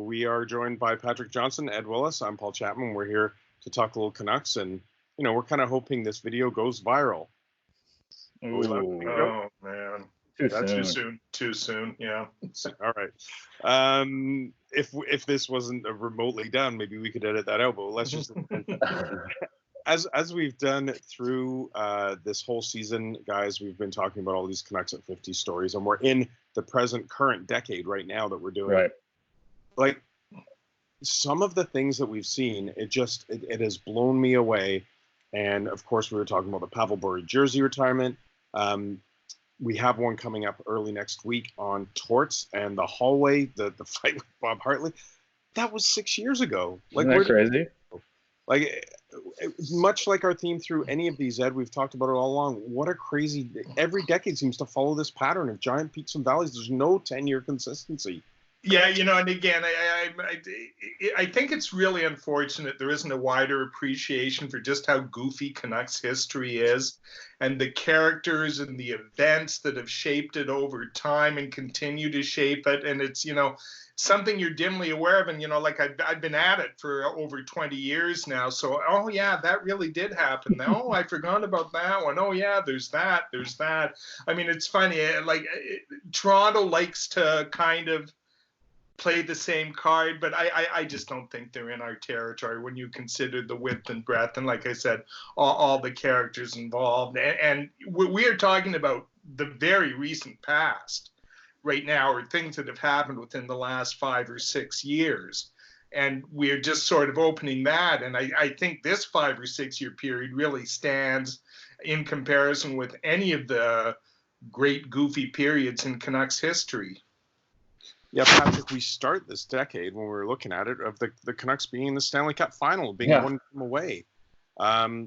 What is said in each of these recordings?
We are joined by Patrick Johnson, Ed Willis. I'm Paul Chapman. We're here to talk a little Canucks, and we're kind of hoping this video goes viral. Oh man, Too soon. Yeah. All right. If this wasn't remotely done, maybe we could edit that out. But let's just as we've done through this whole season, guys, we've been talking about all these Canucks at 50 stories, and we're in the current decade right now that we're doing. Right. Like some of the things that we've seen, it has blown me away. And of course, we were talking about the Pavel Bure jersey retirement. We have one coming up early next week on Torts and the hallway, the fight with Bob Hartley. That was 6 years ago. Like, isn't that crazy? Like, much like our theme through any of these, Ed, we've talked about it all along. What a crazy, every decade seems to follow this pattern of giant peaks and valleys. There's no 10-year consistency. Yeah, and again, I think it's really unfortunate there isn't a wider appreciation for just how goofy Canucks history is, and the characters and the events that have shaped it over time and continue to shape it. And it's, something you're dimly aware of. And, like I've been at it for over 20 years now. So, oh, yeah, that really did happen. Oh, I forgot about that one. Oh, yeah, there's that. I mean, it's funny. Toronto likes to kind of play the same card, but I just don't think they're in our territory when you consider the width and breadth, and like I said, all the characters involved. And we are talking about the very recent past right now, or things that have happened within the last 5 or 6 years. And we're just sort of opening that. And I think this 5 or 6 year period really stands in comparison with any of the great goofy periods in Canucks history. Yeah, Patrick, we start this decade when we were looking at it of the Canucks being in the Stanley Cup final, being one game away,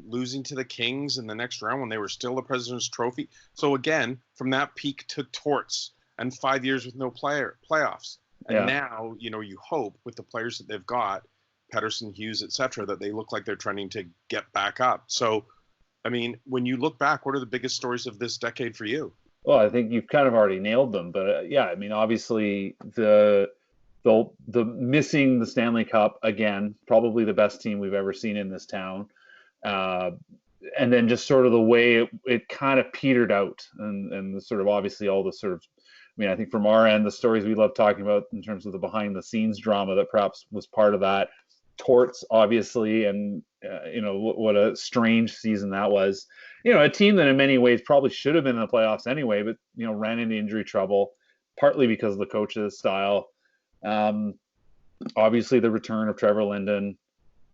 losing to the Kings in the next round when they were still the President's Trophy. So again, from that peak to Torts and 5 years with no playoffs. And now, you hope with the players that they've got, Pettersson, Hughes, etc., that they look like they're trending to get back up. So, I mean, when you look back, what are the biggest stories of this decade for you? Well, I think you've kind of already nailed them, but I mean, obviously the missing the Stanley Cup again, probably the best team we've ever seen in this town, and then just sort of the way it kind of petered out, and the sort of obviously all the sort of, I mean, I think from our end, the stories we love talking about in terms of the behind the scenes drama that perhaps was part of that, Torts obviously, and what a strange season that was. A team that in many ways probably should have been in the playoffs anyway, but, ran into injury trouble, partly because of the coach's style. Obviously, the return of Trevor Linden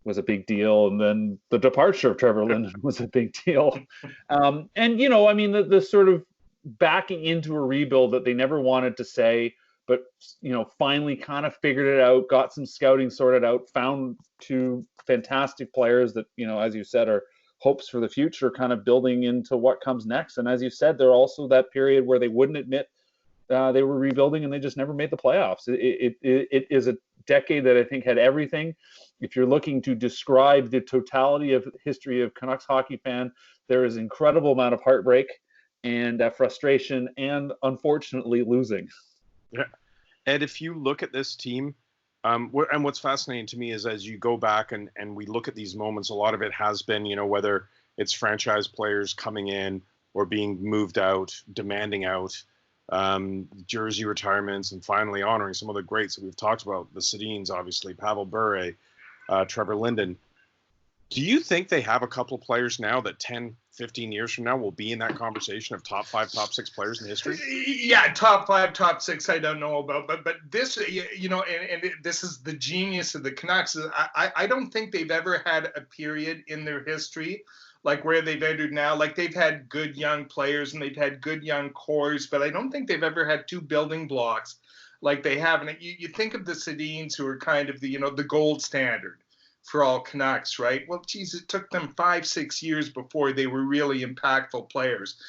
was a big deal, and then the departure of Trevor Linden was a big deal. And, I mean, the sort of backing into a rebuild that they never wanted to say, but, finally kind of figured it out, got some scouting sorted out, found two fantastic players that, as you said, are hopes for the future, kind of building into what comes next. And as you said, they're also that period where they wouldn't admit they were rebuilding, and they just never made the playoffs. It is a decade that I think had everything. If you're looking to describe the totality of history of Canucks hockey fan, there is an incredible amount of heartbreak and frustration and, unfortunately, losing. Yeah. And if you look at this team, and what's fascinating to me is as you go back and we look at these moments, a lot of it has been, whether it's franchise players coming in or being moved out, demanding out, jersey retirements, and finally honoring some of the greats that we've talked about, the Sedins, obviously, Pavel Bure, Trevor Linden. Do you think they have a couple of players now that 10, 15 years from now will be in that conversation of top 5, top 6 players in history? Yeah, top 5, top 6, I don't know about. But this, and this is the genius of the Canucks. I don't think they've ever had a period in their history like where they've entered now. Like, they've had good young players and they've had good young cores, but I don't think they've ever had two building blocks like they have. And you think of the Sedins, who are kind of the gold standard for all Canucks, right? Well, geez, it took them 5-6 years before they were really impactful players,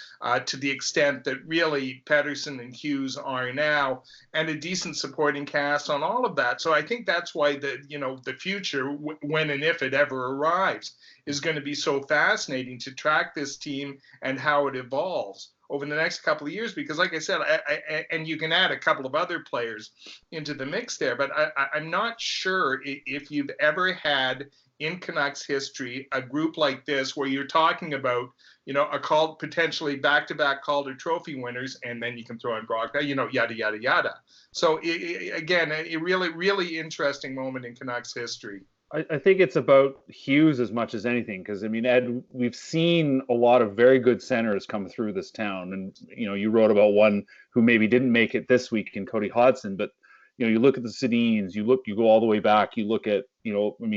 to the extent that really Pettersson and Hughes are now, and a decent supporting cast on all of that. So I think that's why the future, when and if it ever arrives, is going to be so fascinating to track this team and how it evolves over the next couple of years, because like I said, and you can add a couple of other players into the mix there, but I'm not sure if you've ever had in Canucks history a group like this where you're talking about, a called potentially back-to-back Calder Trophy winners, and then you can throw in Brock, yada, yada, yada. So again, a really, really interesting moment in Canucks history. I think it's about Hughes as much as anything, because I mean, Ed, we've seen a lot of very good centers come through this town, and you wrote about one who maybe didn't make it this week in Cody Hodgson, but you look at the Sedins, you go all the way back, you look at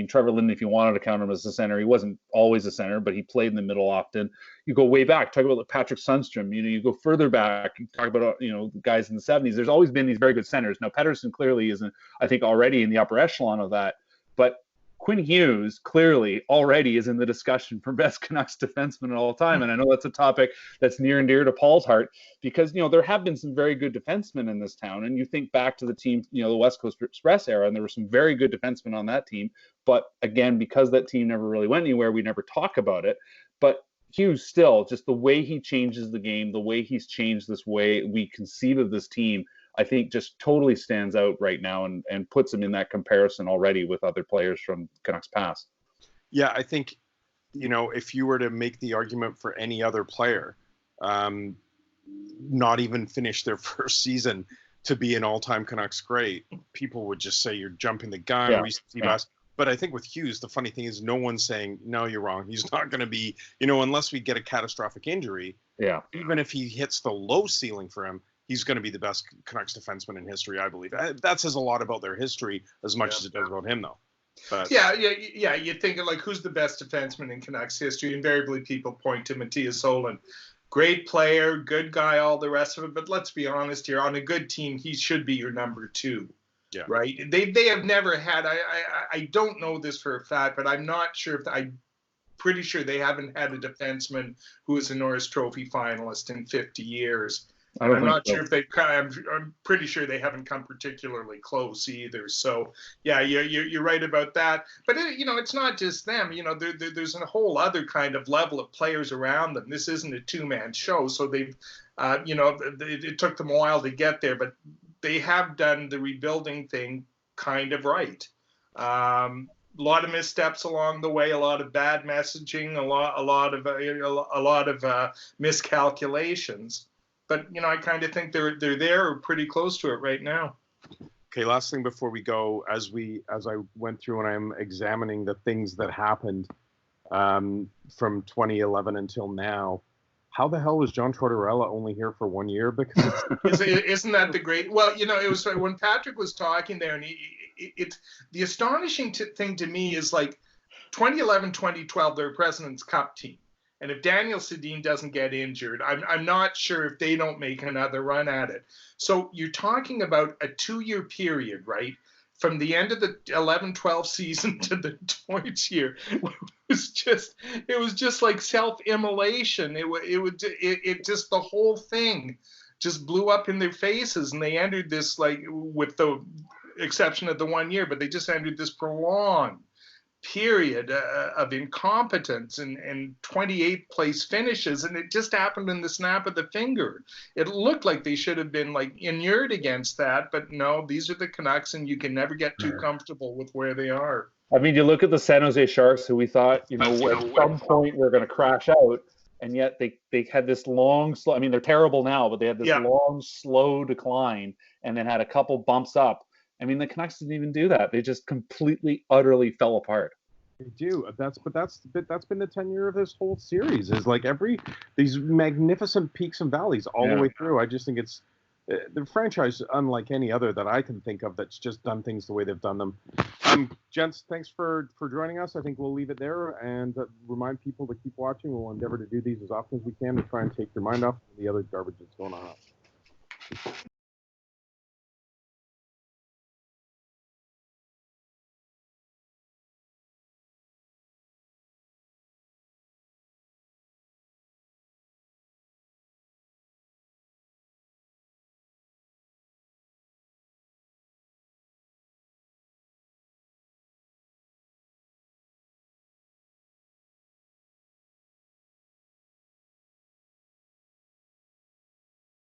Trevor Linden, if you wanted to count him as a center, he wasn't always a center, but he played in the middle often. You go way back, talk about Patrick Sundstrom, you go further back, you talk about the guys in the 70s. There's always been these very good centers. Now Pettersson clearly isn't, I think, already in the upper echelon of that, but Quinn Hughes clearly already is in the discussion for best Canucks defenseman of all time. And I know that's a topic that's near and dear to Paul's heart, because, there have been some very good defensemen in this town. And you think back to the team, the West Coast Express era, and there were some very good defensemen on that team. But again, because that team never really went anywhere, we never talk about it. But Hughes still, just the way he changes the game, the way he's changed this way we conceive of this team, I think just totally stands out right now and puts him in that comparison already with other players from Canucks past. Yeah, I think, if you were to make the argument for any other player, not even finish their first season to be an all-time Canucks great, people would just say you're jumping the gun. Yeah. But I think with Hughes, the funny thing is no one's saying, no, you're wrong. He's not going to be, unless we get a catastrophic injury. Yeah. Even if he hits the low ceiling for him, he's going to be the best Canucks defenseman in history, I believe. That says a lot about their history as much as it does about him, though. But yeah. You think of who's the best defenseman in Canucks history? Invariably, people point to Mattias Solin. Great player, good guy, all the rest of it. But let's be honest here. On a good team, he should be your number two. Yeah. Right? They have never had. I don't know this for a fact, but I'm not sure I'm pretty sure they haven't had a defenseman who is a Norris Trophy finalist in 50 years. I'm not sure if they've I'm pretty sure they haven't come particularly close either. So, yeah, you're right about that. But, it's not just them. There's a whole other kind of level of players around them. This isn't a two-man show. So they've, it took them a while to get there. But they have done the rebuilding thing kind of right. A lot of missteps along the way, a lot of bad messaging, a lot of miscalculations. But, I kind of think they're there or pretty close to it right now. Okay, last thing before we go, as I went through and I'm examining the things that happened from 2011 until now, how the hell was John Tortorella only here for 1 year? Because isn't that the great? Well, it was when Patrick was talking there, and the astonishing thing to me is 2011, 2012, they're a President's Cup team. And if Daniel Sedin doesn't get injured, I'm not sure if they don't make another run at it. So you're talking about a 2-year period, right? From the end of the 11-12 season to the Deutsch year, it was just like self-immolation. It just, the whole thing just blew up in their faces, and they entered this, with the exception of the 1 year, but they just entered this prolonged period of incompetence and 28th place finishes, and it just happened in the snap of the finger. It looked like they should have been inured against that, but no, these are the Canucks, and you can never get too comfortable with where they are. I mean, you look at the San Jose Sharks, who we thought, at some point we're going to crash out, and yet they had this long, slow. I mean, they're terrible now, but they had this long, slow decline, and then had a couple bumps up. I mean, the Canucks didn't even do that. They just completely, utterly fell apart. They do. That's been the tenure of this whole series. Is these magnificent peaks and valleys all the way through. I just think it's the franchise unlike any other that I can think of that's just done things the way they've done them. Gents, thanks for joining us. I think we'll leave it there and remind people to keep watching. We'll endeavor to do these as often as we can to try and take your mind off the other garbage that's going on.